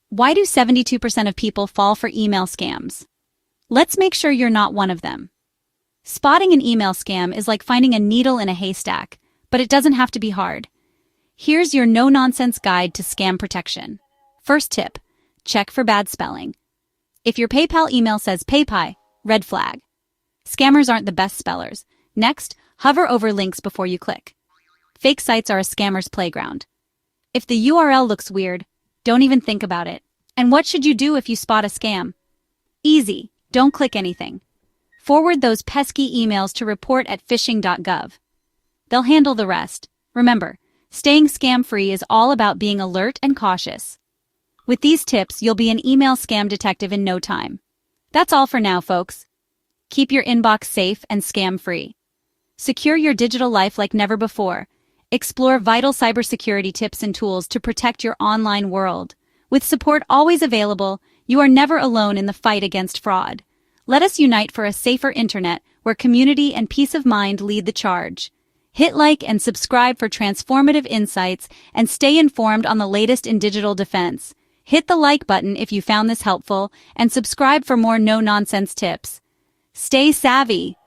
Why do 72% of people fall for email scams? Let's make sure you're not one of them. Spotting an email scam is like finding a needle in a haystack, but it doesn't have to be hard. Here's your no-nonsense guide to scam protection. First tip, check for bad spelling. If your PayPal email says PayPal, red flag. Scammers aren't the best spellers. Next, hover over links before you click. Fake sites are a scammer's playground. If the URL looks weird, don't even think about it. And what should you do if you spot a scam? Easy, don't click anything. Forward those pesky emails to report@phishing.gov. They'll handle the rest. Remember, staying scam-free is all about being alert and cautious. With these tips, you'll be an email scam detective in no time. That's all for now, folks. Keep your inbox safe and scam-free. Secure your digital life like never before. Explore vital cybersecurity tips and tools to protect your online world. With support always available, you are never alone in the fight against fraud. Let us unite for a safer internet where community and peace of mind lead the charge. Hit like and subscribe for transformative insights and stay informed on the latest in digital defense. Hit the like button if you found this helpful and subscribe for more no-nonsense tips. Stay savvy.